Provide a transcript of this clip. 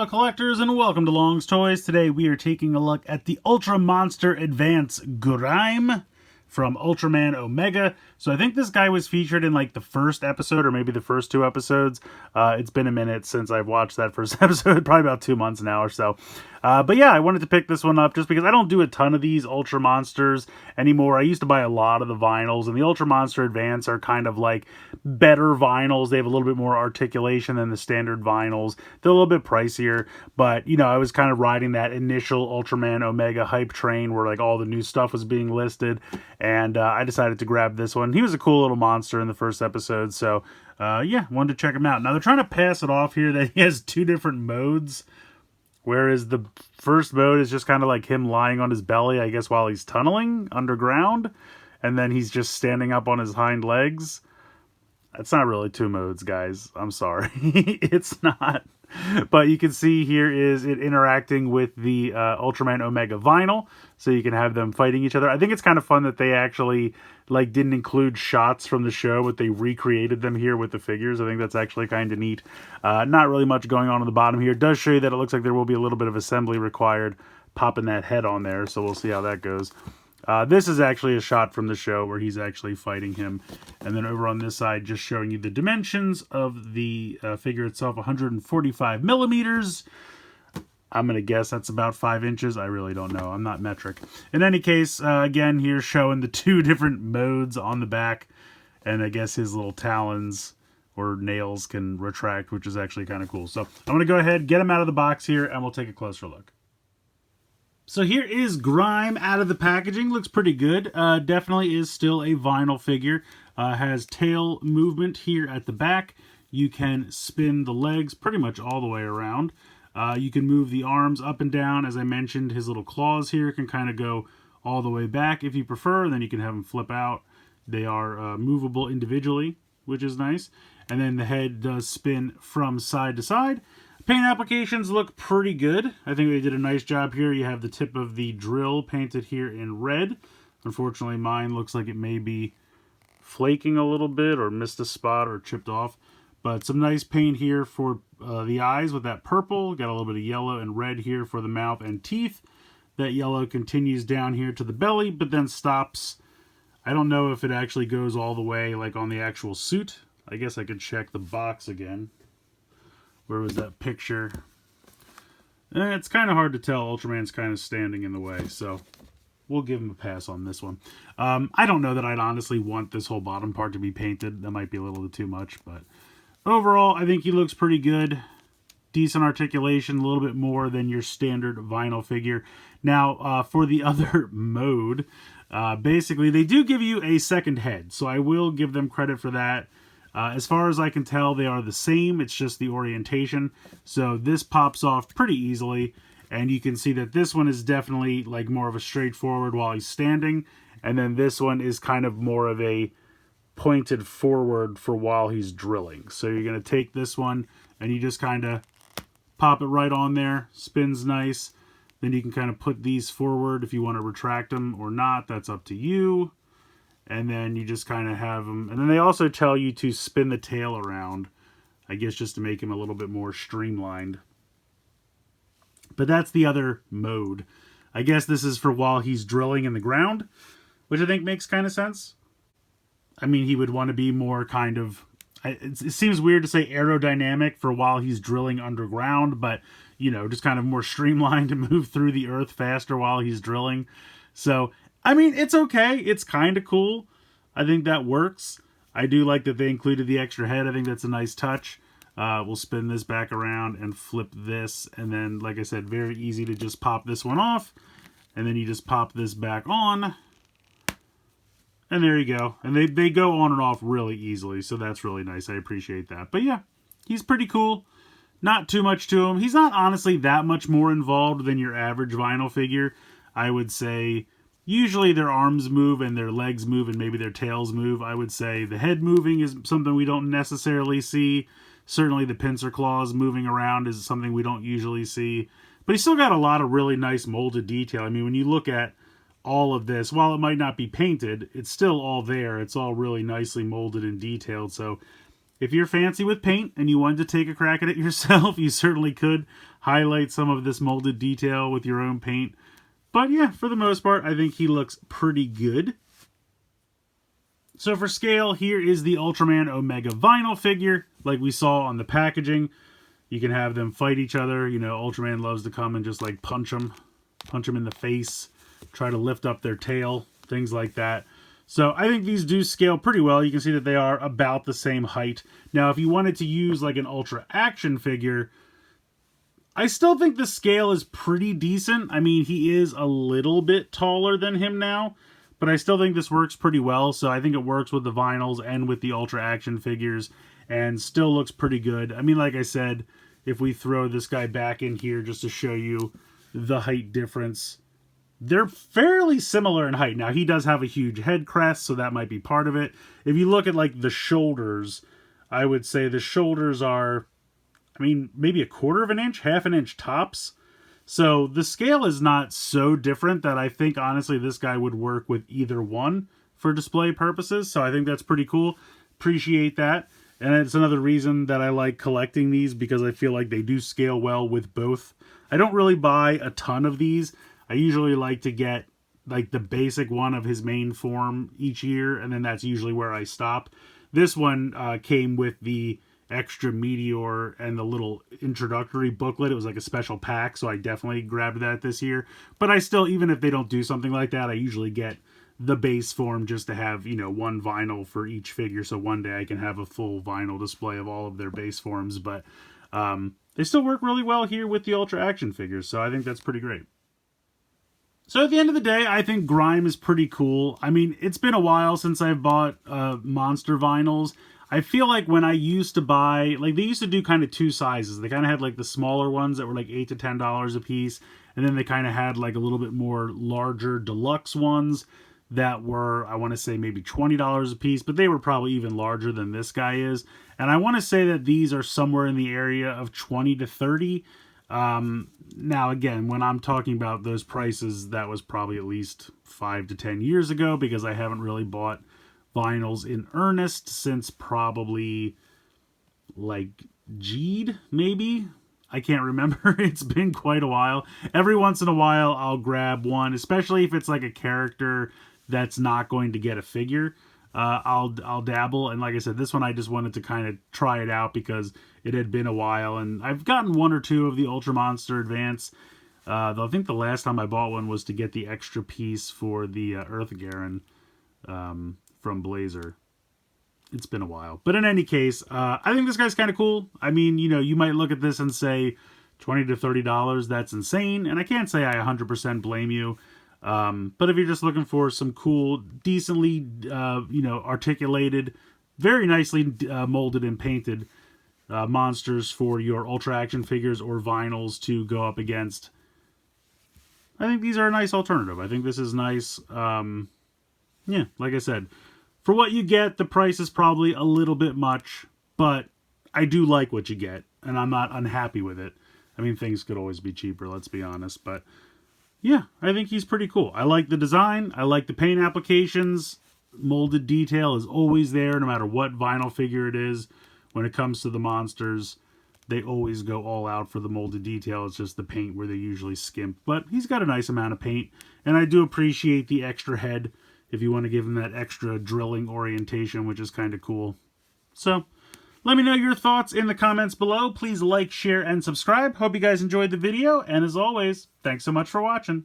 fellow collectors, and welcome to Long's Toys. Today we are taking a look at the Ultra Monster Advance Grime from Ultraman Omega. So I think this guy was featured in like the first episode or maybe the first two episodes. It's been a minute since I've watched that first episode, probably about 2 months now or so. But yeah, I wanted to pick this one up just because I don't do a ton of these Ultra Monsters anymore. I used to buy a lot of the vinyls, and the Ultra Monster Advance are kind of like better vinyls. They have a little bit more articulation than the standard vinyls. They're a little bit pricier, but you know, I was kind of riding that initial Ultraman Omega hype train where like all the new stuff was being listed, and I decided to grab this one. He was a cool little monster in the first episode, so yeah, wanted to check him out. Now they're trying to pass it off here that he has two different modes, whereas the first mode is just kind of like him lying on his belly, I guess, while he's tunneling underground, and then he's just standing up on his hind legs. It's not really two modes, guys. I'm sorry. It's not. But you can see here is it interacting with the Ultraman Omega vinyl, so you can have them fighting each other. I think it's kind of fun that they actually like didn't include shots from the show, but they recreated them here with the figures. I think that's actually kind of neat. Not really much going on the bottom here. It does show you that it looks like there will be a little bit of assembly required, popping that head on there, so we'll see how that goes. This is actually a shot from the show where he's actually fighting him. And then over on this side, just showing you the dimensions of the figure itself, 145 millimeters. I'm going to guess that's about 5 inches. I really don't know. I'm not metric. In any case, again, here showing the two different modes on the back. And I guess his little talons or nails can retract, which is actually kind of cool. So I'm going to go ahead, get him out of the box here, and we'll take a closer look. So here is Grime out of the packaging. Looks pretty good. Definitely is still a vinyl figure. Has tail movement here at the back. You can spin the legs pretty much all the way around. You can move the arms up and down. As I mentioned, his little claws here can kind of go all the way back if you prefer. Then you can have them flip out. They are movable individually, which is nice. And then the head does spin from side to side. Paint applications look pretty good. I think they did a nice job here. You have the tip of the drill painted here in red. Unfortunately, mine looks like it may be flaking a little bit or missed a spot or chipped off. But some nice paint here for the eyes with that purple. Got a little bit of yellow and red here for the mouth and teeth. That yellow continues down here to the belly, but then stops. I don't know if it actually goes all the way like on the actual suit. I guess I could check the box again. Where was that picture? It's kind of hard to tell. Ultraman's kind of standing in the way, so we'll give him a pass on this one. I don't know that I'd honestly want this whole bottom part to be painted. That might be a little too much, but overall, I think he looks pretty good. Decent articulation, a little bit more than your standard vinyl figure. Now, for the other mode, basically, they do give you a second head, so I will give them credit for that. As far as I can tell, they are the same. It's just the orientation. So this pops off pretty easily. And you can see that this one is definitely like more of a straightforward while he's standing. And then this one is kind of more of a pointed forward for while he's drilling. So you're going to take this one and you just kind of pop it right on there. Spins nice. Then you can kind of put these forward if you want to retract them or not. That's up to you. And then you just kind of have them. And then they also tell you to spin the tail around, I guess just to make him a little bit more streamlined. But that's the other mode. I guess this is for while he's drilling in the ground, which I think makes kind of sense. I mean, he would want to be more kind of... It seems weird to say aerodynamic for while he's drilling underground, but, you know, just kind of more streamlined to move through the earth faster while he's drilling. So... I mean, it's okay. It's kind of cool. I think that works. I do like that they included the extra head. I think that's a nice touch. We'll spin this back around and flip this. And then, like I said, very easy to just pop this one off. And then you just pop this back on. And there you go. And they go on and off really easily. So that's really nice. I appreciate that. But yeah, he's pretty cool. Not too much to him. He's not honestly that much more involved than your average vinyl figure. I would say... Usually their arms move and their legs move and maybe their tails move. I would say the head moving is something we don't necessarily see. Certainly the pincer claws moving around is something we don't usually see. But he's still got a lot of really nice molded detail. I mean, when you look at all of this, while it might not be painted, it's still all there. It's all really nicely molded and detailed. So if you're fancy with paint and you wanted to take a crack at it yourself, you certainly could. highlight some of this molded detail with your own paint. But yeah, for the most part, I think he looks pretty good. So for scale, here is the Ultraman Omega vinyl figure, like we saw on the packaging. You can have them fight each other. You know, Ultraman loves to come and just like punch them in the face, try to lift up their tail, things like that. So I think these do scale pretty well. You can see that they are about the same height. Now, if you wanted to use like an Ultra action figure, I still think the scale is pretty decent. I mean, he is a little bit taller than him now, but I still think this works pretty well. So I think it works with the vinyls and with the Ultra action figures and still looks pretty good. I mean, like I said, if we throw this guy back in here just to show you the height difference, they're fairly similar in height. Now, he does have a huge head crest, so that might be part of it. If you look at like the shoulders, I would say the shoulders are, I mean, maybe a quarter of an inch, half an inch tops. So the scale is not so different that I think, honestly, this guy would work with either one for display purposes. So I think that's pretty cool. Appreciate that. And it's another reason that I like collecting these, because I feel like they do scale well with both. I don't really buy a ton of these. I usually like to get like the basic one of his main form each year, and then that's usually where I stop. This one came with the extra Meteor and the little introductory booklet. It was like a special pack, so I definitely grabbed that this year. But I still, even if they don't do something like that, I usually get the base form just to have, you know, one vinyl for each figure, so one day I can have a full vinyl display of all of their base forms. But they still work really well here with the Ultra action figures, so I think that's pretty great. So at the end of the day, I think Grime is pretty cool. I mean, it's been a while since I've bought monster vinyls. I feel like when I used to buy, like, they used to do kind of two sizes. They kind of had like the smaller ones that were like $8 to $10 a piece, and then they kind of had like a little bit more larger deluxe ones that were, I want to say, maybe $20 a piece, but they were probably even larger than this guy is. And I want to say that these are somewhere in the area of 20 to 30. Now, again, when I'm talking about those prices, that was probably at least 5 to 10 years ago, because I haven't really bought vinyls in earnest since probably like G'd, maybe. I can't remember. It's been quite a while. Every once in a while, I'll grab one, especially if it's like a character that's not going to get a figure. I'll dabble, and like I said, this one I just wanted to kind of try it out because it had been a while, and I've gotten one or two of the Ultra Monster Advance. Though I think the last time I bought one was to get the extra piece for the Earth Garen from Blazer. It's been a while, but in any case, I think this guy's kind of cool. I mean, you know, you might look at this and say $20 to $30, that's insane, and I can't say I 100% blame you. But if you're just looking for some cool, decently, you know, articulated, very nicely molded and painted monsters for your Ultra action figures or vinyls to go up against, I think these are a nice alternative. I think this is nice. Yeah, like I said, for what you get, the price is probably a little bit much, but I do like what you get, and I'm not unhappy with it. I mean, things could always be cheaper, let's be honest, but yeah, I think he's pretty cool. I like the design. I like the paint applications. Molded detail is always there, no matter what vinyl figure it is. When it comes to the monsters, they always go all out for the molded detail. It's just the paint where they usually skimp. But he's got a nice amount of paint, and I do appreciate the extra head if you want to give him that extra drilling orientation, which is kind of cool. So, let me know your thoughts in the comments below. Please like, share, and subscribe. Hope you guys enjoyed the video. And as always, thanks so much for watching.